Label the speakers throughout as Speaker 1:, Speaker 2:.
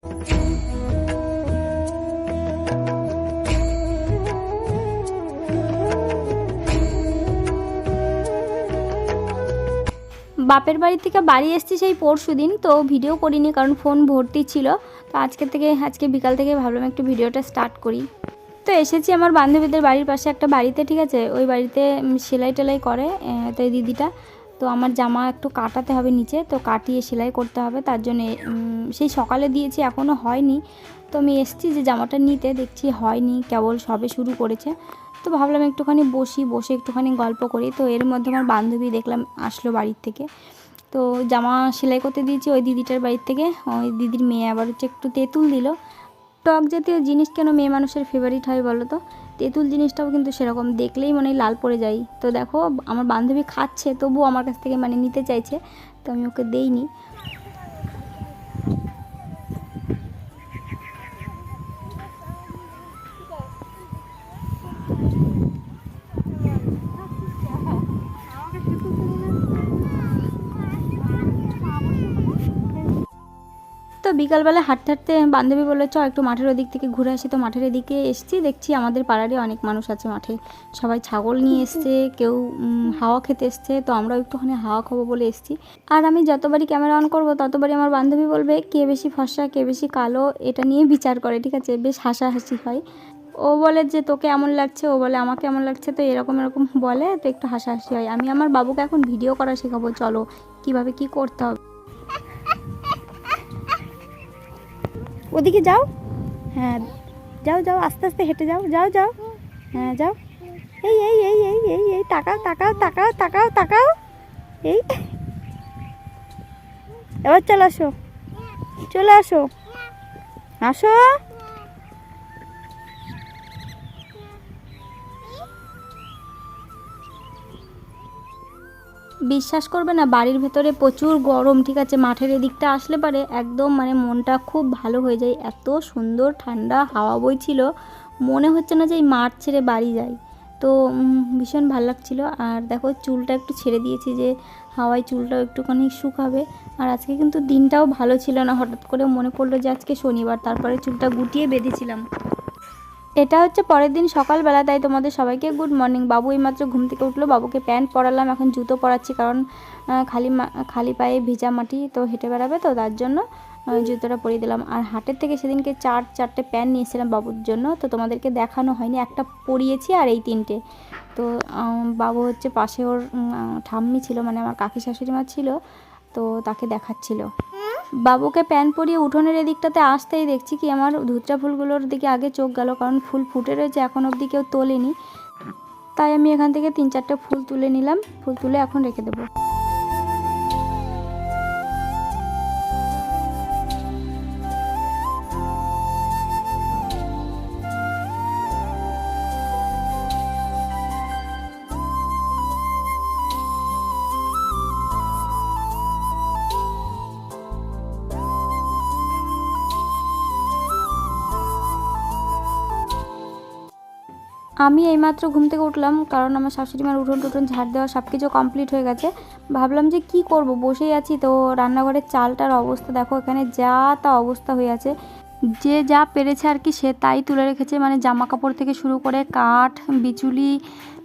Speaker 1: বাপের বাড়ি থেকে বাড়ি এসেছি সেই পরশু দিন, তো ভিডিও করিনি কারণ ফোন ভর্তি ছিল। তো আজকে বিকাল থেকে ভাবলাম একটু ভিডিওটা স্টার্ট করি। তো এসেছি আমার বান্ধবীদের বাড়ির পাশে একটা বাড়িতে, ঠিক আছে, ওই বাড়িতে সেলাই টেলাই করে তো এই দিদিটা। তো আমার জামা একটু কাটাতে হবে নিচে, তো কাটিয়ে সেলাই করতে হবে, তার জন্য সেই সকালে দিয়েছি এখনও হয়নি। তো আমি এসেছি যে জামাটা নিতে, দেখছি হয়নি, কেবল সবে শুরু করেছে। তো ভাবলাম একটুখানি বসে একটুখানি গল্প করি। তো এর মধ্যে আমার বান্ধবী দেখলাম আসলো বাড়ির থেকে। তো জামা সেলাই করতে দিয়েছি ওই দিদিটার বাড়ির থেকে। ওই দিদির মেয়ে আবার হচ্ছে একটু তেঁতুল দিল। টক জাতীয় জিনিস কেন মেয়ে মানুষের ফেভারিট হয় বলো তো? তেঁতুল জিনিসটাও কিন্তু সেরকম, দেখলেই মনে হয় লাল পড়ে যায়। তো দেখো আমার বান্ধবী খাচ্ছে, তবুও আমার কাছ থেকে মানে নিতে চাইছে, তো আমি ওকে দেইনি। তো বিকালবেলা হাঁটতে হাঁটতে বান্ধবী বললো চ একটু মাঠের ওদিক থেকে ঘুরে আসি। তো মাঠের এদিকে এসেছি, দেখছি আমাদের পাড়ারই অনেক মানুষ আছে মাঠে, সবাই ছাগল নিয়ে এসছে, কেউ হাওয়া খেতে এসছে। তো আমরাও একটুখানি হাওয়া খাবো বলে এসছি। আর আমি যতবারই ক্যামেরা অন করবো ততবারই আমার বান্ধবী বলবে কে বেশি ফর্সা কে বেশি কালো, এটা নিয়ে বিচার করে, ঠিক আছে, বেশ হাসাহাসি হয়। ও বলে যে তোকে এমন লাগছে, ও বলে আমাকে এমন লাগছে, তো এরকম এরকম বলে, তো একটু হাসাহাসি হয়। আমি আমার বাবুকে এখন ভিডিও করা শেখাবো, চলো কিভাবে কি করতে হবে। ওদিকে যাও, হ্যাঁ যাও যাও, আস্তে আস্তে হেঁটে যাও, যাও যাও, হ্যাঁ যাও। এই এই এই এই এই এই তাকাও তাকাও তাকাও তাকাও তাকাও, এই এবার চলে আসো, চলে আসো, আসো। বিশ্বাস করবে না, বাড়ির ভেতরে প্রচুর গরম, ঠিক আছে, মাঠের এদিকটা আসলে পারে একদম মানে মনটা খুব ভালো হয়ে যায়। এত সুন্দর ঠান্ডা হাওয়া বইছিল, মনে হচ্ছে না যে এই মাঠ ছেড়ে বাড়ি যাই। তো ভীষণ ভালো লাগছিল। আর দেখো চুলটা একটু ছেড়ে দিয়েছি যে হাওয়ায় চুলটাও একটুখানি শুকাবে। আর আজকে কিন্তু দিনটাও ভালো ছিল না, হঠাৎ করে মনে পড়লো যে আজকে শনিবার, তারপরে চুলটা গুটিয়ে বেঁধেছিলাম। এটা হচ্ছে পরের দিন সকালবেলা, তাই তোমাদের সবাইকে গুড মর্নিং। বাবু এইমাত্র ঘুম থেকে উঠলো, বাবুকে প্যান্ট পরালাম, এখন জুতো পরাচ্ছি, কারণ খালি পায়ে ভেজা মাটি তো হেঁটে বেড়াবে, তো তার জন্য জুতোটা পরিয়ে দিলাম। আর হাটের থেকে সেদিনকে চারটে প্যান্ট নিয়েছিলাম বাবুর জন্য, তো তোমাদেরকে দেখানো হয়নি, একটা পরিয়েছি আর এই তিনটে। তো বাবু হচ্ছে পাশে ওর ঠাম্মি ছিল, মানে আমার কাকি শাশুড়ি মা ছিল, তো তাকে দেখাচ্ছিল। বাবুকে প্যান্ট পরিয়ে উঠোনের এদিকটাতে আসতেই দেখছি কি আমার ধুতরা ফুলগুলোর দিকে আগে চোখ গেল, কারণ ফুল ফুটে রয়েছে, এখন অবধি কেউ তোলেনি। তাই আমি এখান থেকে 3-4টে ফুল তুলে নিলাম, ফুল তুলে এখন রেখে দেবো। আমি এইমাত্র ঘুম থেকে উঠলাম, কারণ আমার শাশুড়ি মার উঠোন টুঠোন ঝাড় দেওয়া সব কিছু কমপ্লিট হয়ে গেছে। ভাবলাম যে কি করব, বসেই আছি, তো রান্নাঘরের চালটার অবস্থা দেখো, এখানে যা তা অবস্থা হয়ে আছে। যে যা পেরেছে আর কি সে তাই তুলে রেখেছে, মানে জামা কাপড় থেকে শুরু করে কাঠ বিচুলি,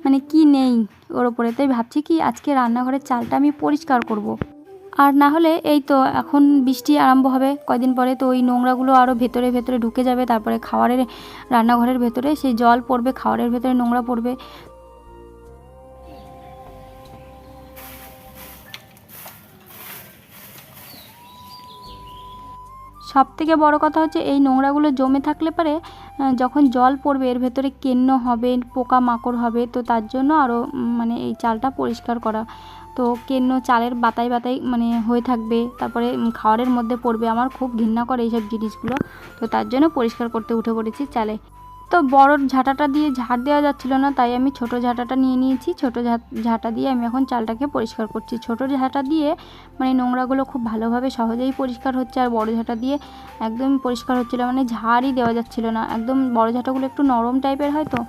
Speaker 1: মানে কি নেই ওর ওপরে। তাই ভাবছি কি আজকে রান্নাঘরের চালটা আমি পরিষ্কার করব। আর না হলে এই তো এখন বৃষ্টি আরম্ভ হবে কয়দিন পরে, তো ওই নোংরাগুলো আরও ভেতরে ভেতরে ঢুকে যাবে, তারপরে রান্নাঘরের ভেতরে সেই জল পড়বে, খাবারের ভেতরে নোংরা পড়বে। সব থেকে বড় কথা হচ্ছে এই নোংরাগুলো জমে থাকলে পরে যখন জল পড়বে এর ভেতরে কেন্ন হবে, পোকা মাকড় হবে, তো তার জন্য আরও মানে এই চালটা পরিষ্কার করা। তো কেন্ন চালের বাতায় বাতায় মানে হয়ে থাকবে, তারপরে খাবারের মধ্যে পড়বে, আমার খুব ঘৃণা করে এইসব জিনিসগুলো। তো তার জন্য পরিষ্কার করতে উঠে পড়েছি চালে। তো বড় ঝাঁটাটা দিয়ে ঝাড় দেওয়া যাচ্ছিল না, তাই আমি ছোট ঝাঁটাটা নিয়ে নিয়েছি। ছোট ঝাঁটা দিয়ে আমি এখন চালটাকে পরিষ্কার করছি। ছোট ঝাঁটা দিয়ে মানে নোংরাগুলো খুব ভালোভাবে সহজেই পরিষ্কার হচ্ছে, আর বড় ঝাঁটা দিয়ে একদমই পরিষ্কার হচ্ছিল, মানে ঝাড়ই দেওয়া যাচ্ছিল না। একদম বড় ঝাঁটাগুলো একটু নরম টাইপের হয় তো।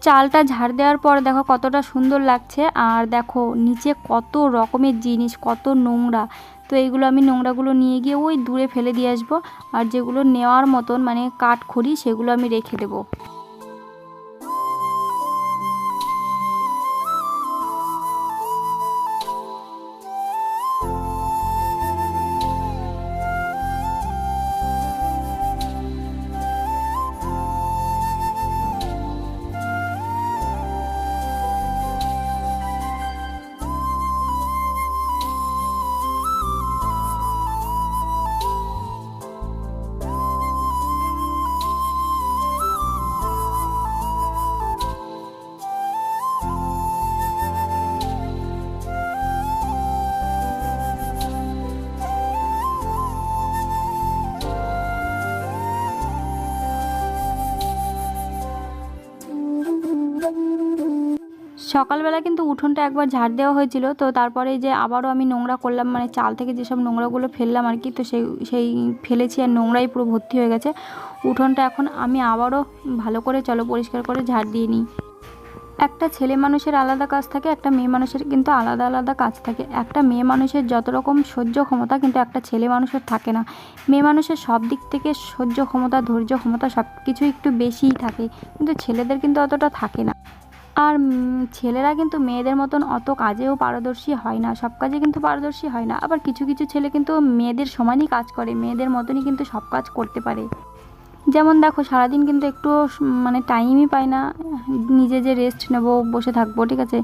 Speaker 1: চালটা ঝাড় দেওয়ার পর দেখো কতটা সুন্দর লাগছে। আর দেখো নিচে কত রকমের জিনিস, কত নোংরা। তো এইগুলো আমি নোংরাগুলো নিয়ে গিয়ে ওই দূরে ফেলে দিয়ে আসবো। আর যেগুলো নেওয়ার মতন মানে কাঠখড়ি সেগুলো আমি রেখে দেবো। সকালবেলা কিন্তু উঠোনটা একবার ঝাড় দেওয়া হয়েছিল, তো তারপরে যে আবারও আমি নোংরা করলাম, মানে চাল থেকে যেসব নোংরাগুলো ফেললাম আর কি, তো সেই ফেলেছি আর নোংরাই পুরো ভর্তি হয়ে গেছে উঠোনটা। এখন আমি আবারও ভালো করে চলো পরিষ্কার করে ঝাড় দিয়ে নিই। একটা ছেলে মানুষের আলাদা কাজ থাকে, একটা মেয়ে মানুষের কিন্তু আলাদা আলাদা কাজ থাকে। একটা মেয়ে মানুষের যত রকম সহ্য ক্ষমতা কিন্তু একটা ছেলে মানুষের থাকে না। মেয়ে মানুষের সব দিক থেকে সহ্য ক্ষমতা, ধৈর্য ক্ষমতা সব কিছু একটু বেশিই থাকে, কিন্তু ছেলেদের কিন্তু অতটা থাকে না। আর ছেলেরা কিন্তু মেয়েদের মতন অত কাজেও পারদর্শী হয় না, সব কাজে কিন্তু পারদর্শী হয় না। আবার কিছু কিছু ছেলে কিন্তু মেয়েদের সমানই কাজ করে, মেয়েদের মতনই কিন্তু সব কাজ করতে পারে। যেমন দেখো সারাদিন কিন্তু একটু মানে টাইমই পাই না নিজে যে রেস্ট নেব, বসে থাকবো, ঠিক আছে।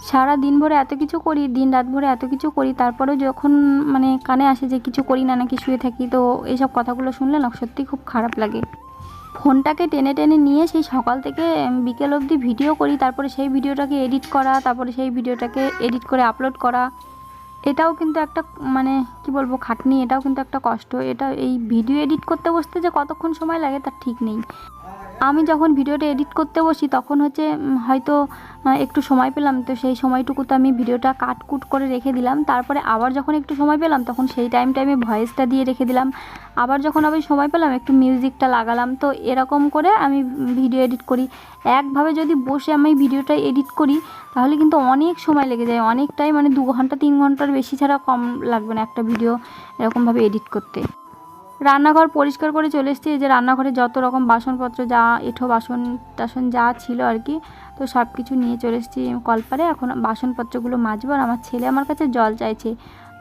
Speaker 1: সারা দিন ভরে এত কিছু করি, দিন রাত ভরে এত কিছু করি, তারপরেও যখন মানে কানে আসে যে কিছু করি না, নাকি শুয়ে থাকি, তো এইসব কথাগুলো শুনলে না সত্যি খুব খারাপ লাগে। ফোনটাকে টেনে টেনে নিয়ে সেই সকাল থেকে বিকেল অবধি ভিডিও করি, তারপরে সেই ভিডিওটাকে এডিট করা, তারপরে সেই ভিডিওটাকে এডিট করে আপলোড করা, এটাও কিন্তু একটা মানে কি বলবো খাটনি, এটাও কিন্তু একটা কষ্ট। এটা এই ভিডিও এডিট করতে বসতে যে কতক্ষণ সময় লাগে তার ঠিক নেই। আমি যখন ভিডিওটা এডিট করতে বসি তখন হচ্ছে হয়তো একটু সময় পেলাম, তো সেই সময়টুকুতে আমি ভিডিওটা কাটকুট করে রেখে দিলাম। তারপরে আবার যখন একটু সময় পেলাম তখন সেই টাইমটা আমি ভয়েসটা দিয়ে রেখে দিলাম। আবার যখন আমি সময় পেলাম একটু মিউজিকটা লাগালাম। তো এরকম করে আমি ভিডিও এডিট করি। একভাবে যদি বসে আমি ভিডিওটা এডিট করি তাহলে কিন্তু অনেক সময় লেগে যায়, অনেকটাই, মানে 2 ঘন্টা 3 ঘন্টার বেশি ছাড়া কম লাগবে না একটা ভিডিও এরকমভাবে এডিট করতে। রান্নাঘর পরিষ্কার করে চলে এসেছি। এই যে রান্নাঘরে যত রকম বাসনপত্র, যা এঁঠো বাসন টাসন যা ছিল আর কি, তো সব কিছু নিয়ে চলে এসেছি কলপারে। এখন বাসনপত্রগুলো মাজবো। আর আমার ছেলে আমার কাছে জল চাইছে,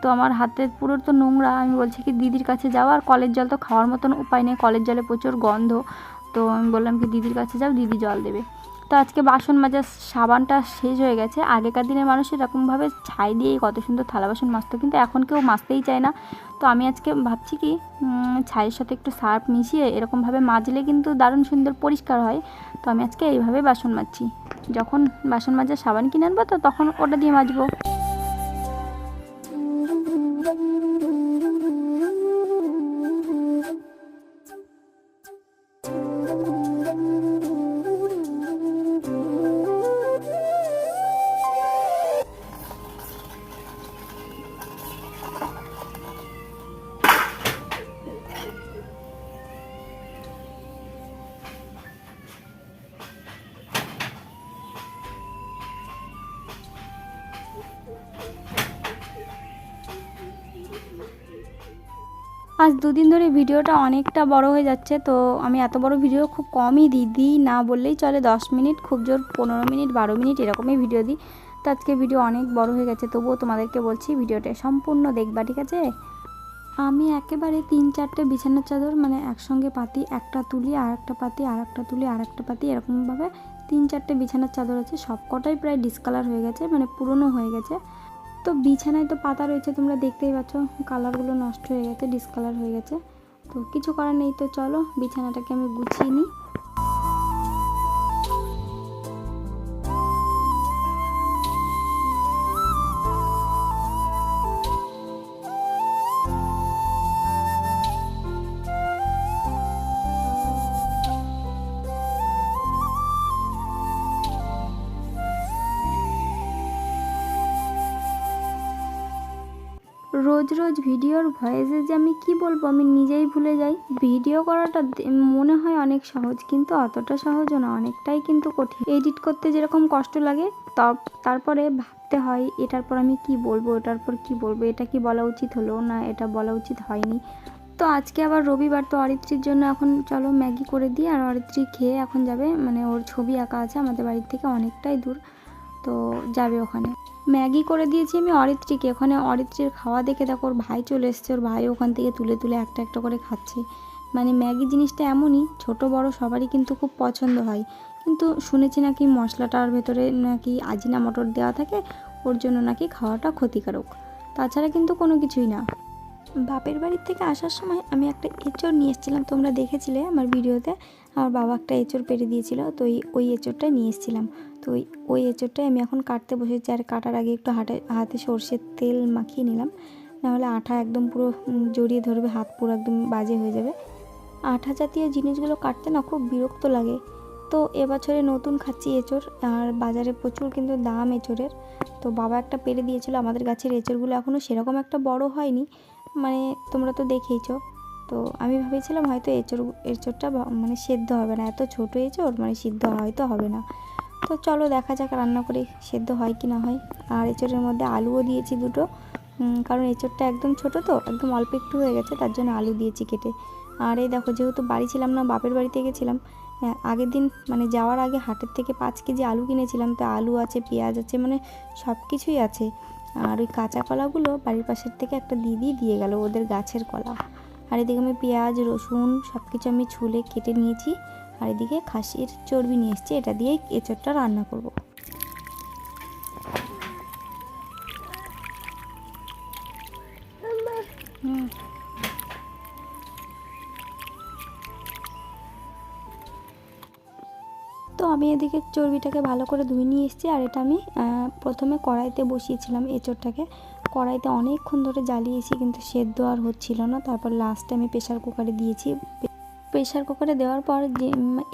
Speaker 1: তো আমার হাতের পুরো তো নোংরা। আমি বলছি কি দিদির কাছে যাও, আর কলের জল তো খাওয়ার মতন উপায় নেই, কলের জলে প্রচুর গন্ধ। তো আমি বললাম কি দিদির কাছে যাও, দিদি জল দেবে। তো আজকে বাসন মাজার সাবানটা শেষ হয়ে গেছে। আগেকার দিনের মানুষ এরকমভাবে ছাই দিয়েই কত সুন্দর থালা বাসন মাজতো, কিন্তু এখন কেউ মাজতেই চায় না। তো আমি আজকে ভাবছি কি ছাইয়ের সাথে একটু সার্ফ মিশিয়ে এরকমভাবে মাজলে কিন্তু দারুণ সুন্দর পরিষ্কার হয়। তো আমি আজকে এইভাবে বাসন মাজছি। যখন বাসন মাজার সাবান কিনে আনবো তো তখন ওটা দিয়ে মাজবো। আজ 2 দিন ধরে ভিডিওটা অনেকটা বড় হয়ে যাচ্ছে, তো আমি এত বড় ভিডিও খুব কমই দিই, না বললেই চলে। 10 মিনিট, খুব জোর 15 মিনিট 12 মিনিট এরকমই ভিডিও দিই। তো আজকে ভিডিও অনেক বড় হয়ে গেছে, তবুও তোমাদেরকে বলছি ভিডিওটা সম্পূর্ণ দেখবা, ঠিক আছে। আমি একেবারে 3-4টে বিছানার চাদর মানে একসঙ্গে পাতি, একটা তুলি আর একটা পাতি, আর একটা তুলি আর একটা পাতি, এরকমভাবে 3-4টে বিছানার চাদর আছে। সব কটাই প্রায় ডিসকালার হয়ে গেছে, মানে পুরনো হয়ে গেছে। তো বিছানায় তো পাতা রয়েছে, তোমরা দেখতেই পাচ্ছ কালারগুলো নষ্ট হয়ে গেছে, ডিসকালার হয়ে গেছে। তো কিছু করার নেই, তো চলো বিছানাটাকে আমি গুছিয়ে নিই। রোজ রোজ ভিডিওর ভয়েসে যে আমি কি বলবো আমি নিজেই ভুলে যাই। ভিডিও করাটা মনে হয় অনেক সহজ, কিন্তু অতটা সহজও না, অনেকটাই কিন্তু কঠিন। এডিট করতে যেরকম কষ্ট লাগে তারপরে ভাবতে হয় এটার পর আমি কি বলবো, এটার পর কি বলবো, এটা কি বলা উচিত হলো না, এটা বলা উচিত হয়নি। তো আজকে আবার রবিবার, তো অরিত্রীর জন্য এখন চলো ম্যাগি করে দিই। আর অরিত্রী খেয়ে এখন যাবে, মানে ওর ছবি আঁকা আছে আমাদের বাড়ির থেকে অনেকটাই দূর, তো যাবে ওখানে। ম্যাগি করে দিয়েছি আমি অরিত্রীকে। ওখানে অরিত্রীর খাওয়া দেখে দেখো ওর ভাই চলে এসছে, ওর ভাই ওখান থেকে তুলে তুলে একটা একটা করে খাচ্ছে। মানে ম্যাগি জিনিসটা এমনই, ছোট বড় সবারই কিন্তু খুব পছন্দ হয়, কিন্তু শুনেছি নাকি মশলাটার ভেতরে নাকি আজিনা মটর দেওয়া থাকে, ওর জন্য নাকি খাওয়াটা ক্ষতিকারক, তাছাড়া কিন্তু কোনো কিছুই না। বাপের বাড়ির থেকে আসার সময় আমি একটা এঁচড় নিয়ে এসেছিলাম, তোমরা দেখেছিলে আমার ভিডিওতে। আমার বাবা একটা এঁচড় পেড়ে দিয়েছিল, তো ওই এঁচড়টাই নিয়ে এসেছিলাম। তো ওই এঁচড়টাই আমি এখন কাটতে বসেছি। আর কাটার আগে একটু হাতে সর্ষের তেল মাখিয়ে নিলাম, নাহলে আঠা একদম পুরো জড়িয়ে ধরবে, হাত পুরো একদম বাজে হয়ে যাবে। আঠা জাতীয় জিনিসগুলো কাটতে না খুব বিরক্ত লাগে। তো এবছরে নতুন খাচ্ছি এঁচড়, আর বাজারে প্রচুর কিন্তু দাম এঁচড়ের। তো বাবা একটা পেড়ে দিয়েছিল, আমাদের গাছের এঁচড়গুলো এখনও সেরকম একটা বড় হয়নি, মানে তোমরা তো দেখেইছো। তো আমি ভেবেছিলাম হয়তো এঁচড়টা মানে সেদ্ধ হবে না, এত ছোটো এঁচড় মানে সিদ্ধ হয়তো হবে না। তো চলো দেখা যাক রান্না করে সেদ্ধ হয় কি না হয়। আর এঁচড়ের মধ্যে আলুও দিয়েছি দুটো, কারণ এঁচড়টা একদম ছোটো, তো একদম অল্প একটু হয়ে গেছে, তার জন্য আলু দিয়েছি কেটে। আর এই দেখো, যেহেতু বাড়ি ছিলাম না, বাপের বাড়িতে গেছিলাম, আগের দিন মানে যাওয়ার আগে হাটের থেকে 5 কেজি আলু কিনেছিলাম। তো আলু আছে, পেঁয়াজ আছে, মানে সব কিছুই আছে। আর ওই কাঁচা কলাগুলো বাড়ির পাশের থেকে একটা দিদি দিয়ে গেল, ওদের গাছের কলা। আর এদিকে আমি পেঁয়াজ রসুন সব কিছু আমি ছুলে কেটে নিয়েছি। আর এদিকে খাসির চর্বি নিয়ে এসেছি, এটা দিয়েই এঁচড়টা রান্না করব। তো আমি এদিকে চর্বিটাকে ভালো করে ধুয়ে নিয়ে এসেছি। আর এটা আমি প্রথমে কড়াইতে বসিয়েছিলাম এঁচড়টাকে, কড়াইতে অনেকক্ষণ ধরে জ্বালিয়েছি, কিন্তু সেদ্ধ আর হচ্ছিল না। তারপর লাস্টে আমি প্রেশার কুকারে দিয়েছি। প্রেশার কুকারে দেওয়ার পর যে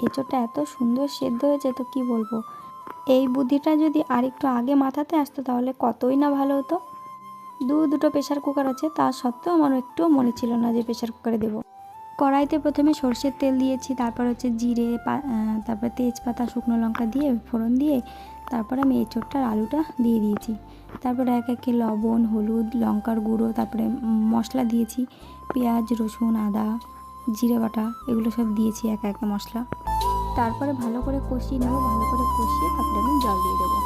Speaker 1: এঁচড়টা এত সুন্দর সেদ্ধ হয়েছে, তো কি বলবো। এই বুদ্ধিটা যদি আরেকটু আগে মাথাতে আসতো তাহলে কতই না ভালো হতো। দুটো প্রেশার কুকার আছে, তা সত্ত্বেও আমার একটুও মনে ছিল না যে প্রেশার কুকারে দেবো। কড়াইতে প্রথমে সর্ষের তেল দিয়েছি, তারপর হচ্ছে জিরে, তারপর তেজপাতা, শুকনো লঙ্কা দিয়ে ফোড়ন দিয়ে তারপর আমি এঁচড়টার আলুটা দিয়ে দিয়েছি। তারপরে এক একে লবণ, হলুদ, লঙ্কার গুঁড়ো, তারপরে মশলা দিয়েছি, পেঁয়াজ রসুন আদা জিরে বাটা, এগুলো সব দিয়েছি একে একে মশলা। তারপরে ভালো করে কষিয়ে নেবো, ভালো করে কষিয়ে তারপরে আমি জল দিয়ে দেবো।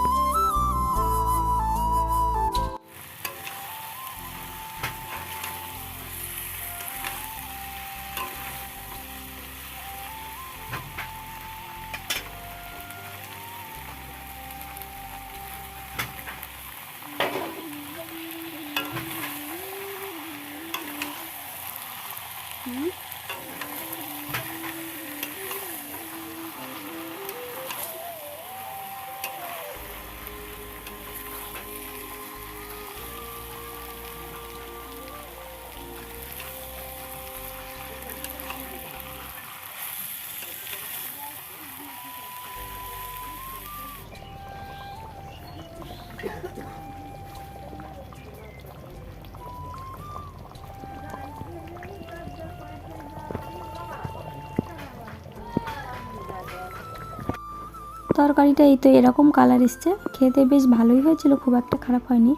Speaker 1: তরকারিটা এই তো এরকম কালার এসছে, খেতে বেশ ভালোই হয়েছিল, খুব একটা খারাপ হয়নি।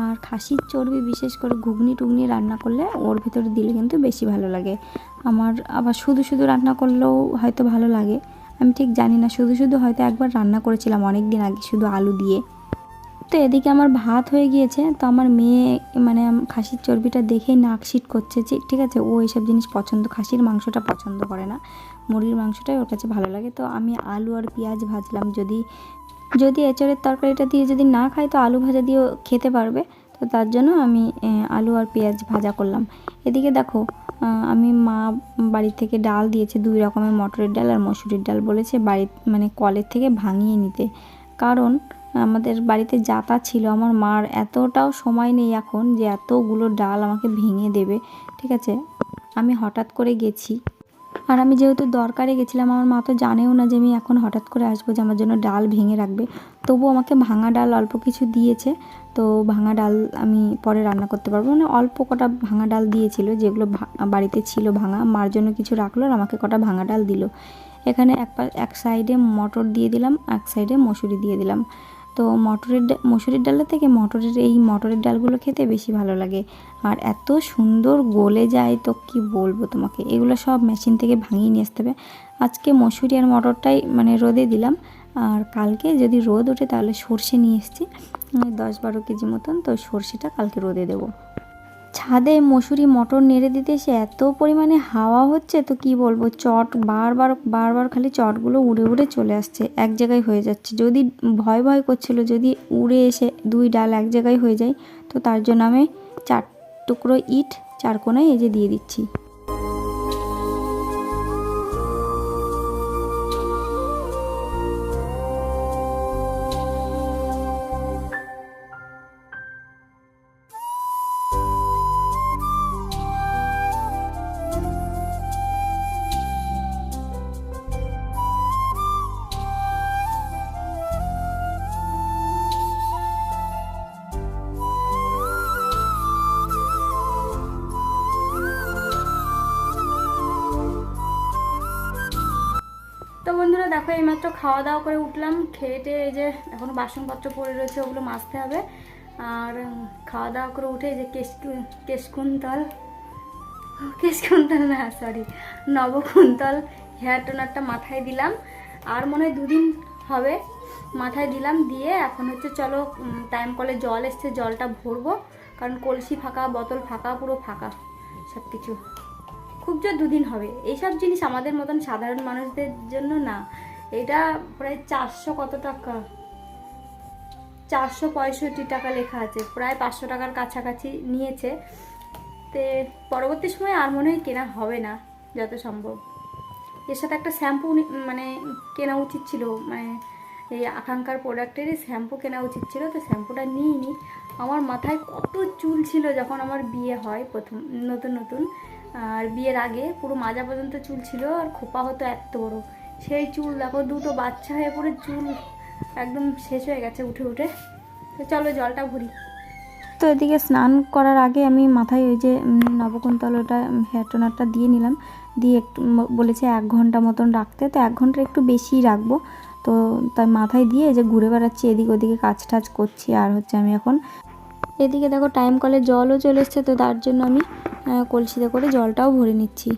Speaker 1: আর খাসির চর্বি বিশেষ করে ঘুগনি টুগনি রান্না করলে ওর ভিতরে দিলে কিন্তু বেশি ভালো লাগে। আমার আবার শুধু শুধু রান্না করলেও হয়তো ভালো লাগে, আমি ঠিক জানি না। শুধু শুধু হয়তো একবার রান্না করেছিলাম অনেক দিন আগে শুধু আলু দিয়ে। তো এদিকে আমার ভাত হয়ে গিয়েছে, তো আমার মেয়ে মানে খাসির চর্বিটা দেখেই নাক সিট করছে, যে ঠিক আছে ও এইসব জিনিস পছন্দ, খাসির মাংসটা পছন্দ করে না, মুরগির মাংসটাই ওর কাছে ভালো লাগে। তো আমি আলু আর পেঁয়াজ ভাজলাম, যদি এঁচড়ের তরকারিটা দিয়ে যদি না খায় তো আলু ভাজা দিয়েও খেতে পারবে, তো তার জন্য আমি আলু আর পেঁয়াজ ভাজা করলাম। এদিকে দেখো, আমি মা বাড়ি থেকে ডাল দিয়েছে, 2 রকমের, মটরের ডাল আর মসুরির ডাল, বলেছে বাড়ি মানে কলের থেকে ভাঙিয়ে নিতে, কারণ আমাদের বাড়িতে জাতা ছিল। আমার মার এতটাও সময় নেই এখন যে এতগুলো ডাল আমাকে ভেঙে দেবে, ঠিক আছে। আমি হঠাৎ করে গেছি, আর আমি যেহেতু দরকারে গেছিলাম, আমার মা তো জানেও না যে আমি এখন হঠাৎ করে আসবো যে আমার জন্য ডাল ভেঙে রাখবে। তবু আমাকে ভাঙা ডাল অল্প কিছু দিয়েছে। তো ভাঙা ডাল আমি পরে রান্না করতে পারবো, মানে অল্প কটা ভাঙা ডাল দিয়েছিল, যেগুলো বাড়িতে ছিল ভাঙা, মার জন্য কিছু রাখলো আর আমাকে কটা ভাঙা ডাল দিল। এখানে এক সাইডে মটর দিয়ে দিলাম, এক সাইডে মসুরি দিয়ে দিলাম। তো মসুরির ডালের থেকে মটরের ডালগুলো খেতে বেশি ভালো লাগে, আর এত সুন্দর গলে যায় তো কি বলবো তোমাকে। এগুলো সব মেশিন থেকে ভাঙিয়ে নিয়ে আসতে হবে। আজকে মসুরি আর মটরটাই মানে রোদে দিলাম, আর কালকে যদি রোদ ওঠে তাহলে সর্ষে নিয়ে এসেছি 10-12 কেজি মতন, তো সর্ষেটা কালকে রোদে দেবো। ছাদে মসুরি মটর নেড়ে দিতে এসে এত পরিমাণে হাওয়া হচ্ছে তো কি বলবো, চট বারবার খালি চটগুলো উড়ে উড়ে চলে আসছে, এক জায়গায় হয়ে যাচ্ছে। যদি ভয় করছিল যদি উড়ে এসে 2 ডাল এক জায়গায় হয়ে যায়, তো তার জন্য আমি 4 টুকরো ইট 4 কোণায় এই যে দিয়ে দিচ্ছি। তো বন্ধুরা দেখো, এইমাত্র খাওয়া দাওয়া করে উঠলাম, খেয়ে এই যে এখনও বাসনপত্র পড়ে রয়েছে, ওগুলো মাজতে হবে। আর খাওয়া দাওয়া করে উঠে এই যে কেশকুন্তল না সরি নবকুন্তল হেয়ার টোনারটা মাথায় দিলাম, আর মনে হয় 2 দিন হবে মাথায় দিলাম। দিয়ে এখন হচ্ছে চলো টাইম কলে জল এসছে, জলটা ভরবো, কারণ কলসি ফাঁকা, বোতল ফাঁকা, পুরো ফাঁকা সব কিছু। খুব জোর 2 দিন হবে। এইসব জিনিস আমাদের মতন সাধারণ মানুষদের জন্য না। এটা প্রায় 400 কত টাকা, 465 টাকা লেখা আছে, প্রায় 500 টাকার কাছাকাছি নিয়েছে। তে পরবর্তী সময় আর মনে হয় কেনা হবে না যত সম্ভব। এর সাথে একটা শ্যাম্পু মানে কেনা উচিত ছিল, মানে এই আকাঙ্ক্ষার প্রোডাক্টেরই শ্যাম্পু কেনা উচিত ছিল, তো শ্যাম্পুটা নিইনি। আমার মাথায় কত চুল ছিল যখন আমার বিয়ে হয় প্রথম নতুন, আর বিয়ের আগে পুরো মাজা পর্যন্ত চুল ছিল, আর খোপা হতো এত বড়। সেই চুল দেখো 2টো বাচ্চা হয়ে পড়ে চুল একদম শেষ হয়ে গেছে উঠে। তো চলো জলটা ভরি। তো এদিকে স্নান করার আগে আমি মাথায় ওই যে নবকুন্তলটা হেয়ার টোনারটা দিয়ে নিলাম, দিয়ে একটু বলেছে 1 ঘন্টা মতন রাখতে, তো 1 ঘন্টা একটু বেশিই রাখবো। তো তাই মাথায় দিয়ে যে ঘুরে বেড়াচ্ছি, এদিক ওদিকে কাজ টাজ করছি। আর হচ্ছে আমি এখন এদিকে দেখো টাইম কলে জলও চলে এসছে, তো তার জন্য আমি কলসিতে করে জলটাও ভরে নিচ্ছি।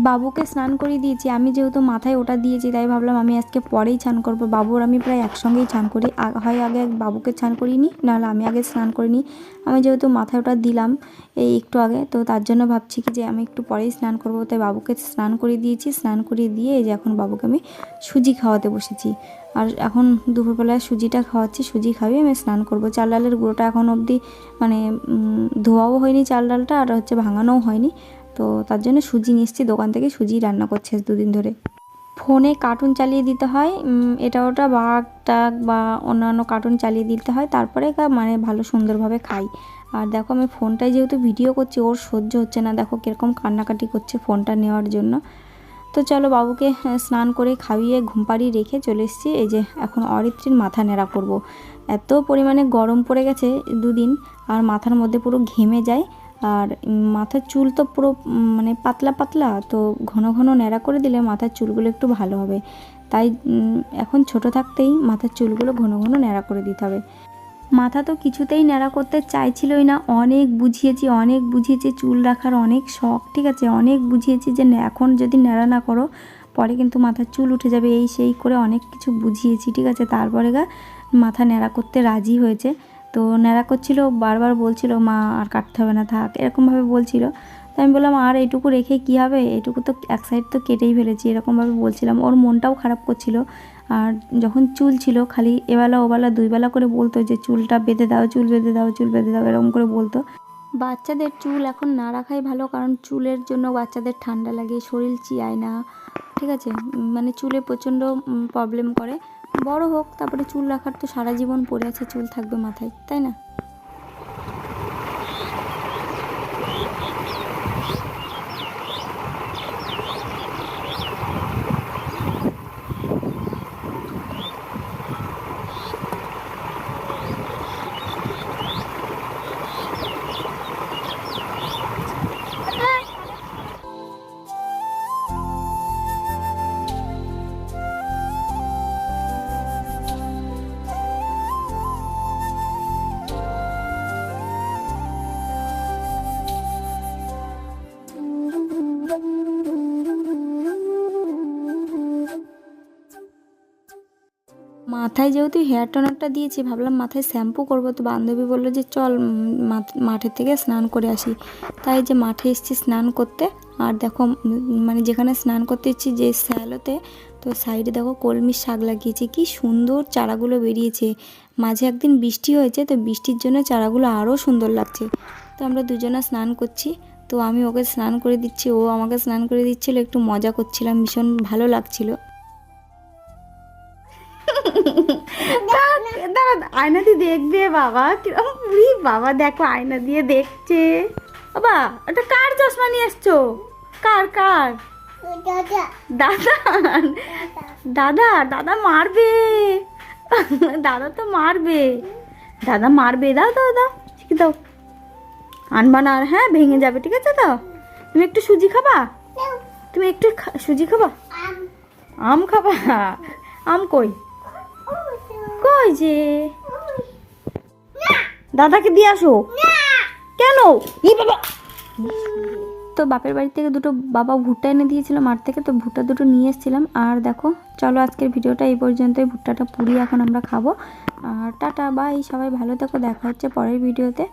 Speaker 1: বাবুকে স্নান করিয়ে দিয়েছি, আমি যেহেতু মাথায় ওটা দিয়েছি তাই ভাবলাম আমি আজকে পরেই স্নান করবো। বাবুর আমি প্রায় একসঙ্গেই স্নান করি, হয় আগে বাবুকে স্নান করিয়ে নিই, নাহলে আমি আগে স্নান করে নিই। আমি যেহেতু মাথায় ওটা দিলাম এই একটু আগে, তো তার জন্য ভাবছি কি যে আমি একটু পরেই স্নান করবো, তাই বাবুকে স্নান করিয়ে দিয়েছি। স্নান করিয়ে দিয়ে এই যে এখন বাবুকে আমি সুজি খাওয়াতে বসেছি, আর এখন দুপুরবেলায় সুজিটা খাওয়াচ্ছি। সুজি খাইয়ে আমি স্নান করবো। চাল ডালের গুঁড়োটা এখন অবধি মানে ধোয়াও হয়নি চাল ডালটা, আর হচ্ছে ভাঙানোও হয়নি, তো তার জন্য সুজি নিয়ে এসেছি দোকান থেকে। সুজি রান্না করছে 2 দিন ধরে। ফোনে কার্টুন চালিয়ে দিতে হয়, এটা ওটা বাঘ টাগ বা অন্যান্য কার্টুন চালিয়ে দিতে হয়, তারপরে মানে ভালো সুন্দরভাবে খাই। আর দেখো আমি ফোনটায় যেহেতু ভিডিও করছি, ওর সহ্য হচ্ছে না, দেখো কীরকম কান্নাকাটি করছে ফোনটা নেওয়ার জন্য। তো চলো বাবুকে স্নান করে খাইয়ে ঘুম পাড়িয়ে রেখে চলে এসেছি। এই যে এখন অরিত্রীর মাথা নেড়া করব। এত পরিমাণে গরম পড়ে গেছে 2 দিন, আর মাথার মধ্যে পুরো ঘেমে যায়, আর মাথার চুল তো পুরো মানে পাতলা, তো ঘন ঘন ন্যাড়া করে দিলে মাথার চুলগুলো একটু ভালো হবে। তাই এখন ছোট থাকতেই মাথার চুলগুলো ঘন ঘন ন্যাড়া করে দিতে হবে। মাথা তো কিছুতেই ন্যাড়া করতে চাইছিলই না, অনেক বুঝিয়েছি, চুল রাখার অনেক শখ, ঠিক আছে, অনেক বুঝিয়েছি যে এখন যদি ন্যাড়া না করো পরে কিন্তু মাথার চুল উঠে যাবে, এই সেই করে অনেক কিছু বুঝিয়েছি, ঠিক আছে। তারপরে মাথা ন্যাড়া করতে রাজি হয়েছে। তো ন্যাড়া করছিল, বারবার বলছিল মা আর কাটতে হবে না থাক, এরকমভাবে বলছিল। তো আমি বললাম আর এইটুকু রেখে কি হবে, এইটুকু তো এক সাইড তো কেটেই ফেলেছি, এরকমভাবে বলছিলাম। ওর মনটাও খারাপ করছিল। আর যখন চুল ছিল খালি এবেলা ওবেলা 2 বেলা করে বলতো যে চুলটা বেঁধে দাও, চুল বেঁধে দাও, চুল বেঁধে দাও, এরকম করে বলতো। বাচ্চাদের চুল এখন না রাখাই ভালো, কারণ চুলের জন্য বাচ্চাদের ঠান্ডা লাগে, শরীর চিয়ায় না, ঠিক আছে, মানে চুলে প্রচণ্ড প্রবলেম করে। বড় হোক, তারপরে চুল রাখার তো সারা জীবন পড়ে আছে, চুল থাকবে মাথায়, তাই না। মাথায় যেহেতু হেয়ার টোনারটা দিয়েছি, ভাবলাম মাথায় শ্যাম্পু করব, তো বান্ধবী বললো যে চল মাঠের থেকে স্নান করে আসি। তাই যে মাঠে এসেছি স্নান করতে। আর দেখো মানে যেখানে স্নান করতে এসেছি যে স্যালোতে, তো সাইডে দেখো কলমির শাক লাগিয়েছে, কি সুন্দর চারাগুলো বেরিয়েছে। মাঝে একদিন বৃষ্টি হয়েছে, তো বৃষ্টির জন্য চারাগুলো আরও সুন্দর লাগছে। তো আমরা দুজনে স্নান করছি, তো আমি ওকে স্নান করে দিচ্ছি, ও আমাকে স্নান করে দিচ্ছিলো, একটু মজা করছিলাম, ভীষণ ভালো লাগছিলো। দাঁড়া আয়না দিয়ে দেখবে বাবা কিরকম, বাবা দেখো আয়না দিয়ে দেখছে। বাবা ওটা কার চশমা নিয়ে এসছো? কার কার? দাদা দাদা দাদা মারবে, দাদা তো মারবে, দাদা মারবে। দাও দাও দাও শিখে দাও, আনবা না আর, হ্যাঁ ভেঙে যাবে, ঠিক আছে? তো তুমি একটু সুজি খাবা, তুমি একটু সুজি খাবা, আম খাবা? আম কই কই যে, দাদাকে দিয়ে আসো। কেন? ই বাবা। তো বাপের বাড়ি থেকে দুটো বাবা ভুট্টা এনে দিয়েছিল মাঠ থেকে, তো ভুট্টা দুটো নিয়ে এসেছিলাম। আর দেখো চলো আজকের ভিডিওটা এই পর্যন্তই, ভুট্টাটা পুড়িয়ে এখন আমরা খাবো। আর টাটা বাই, সবাই ভালো থেকো, দেখা হচ্ছে পরের ভিডিওতে।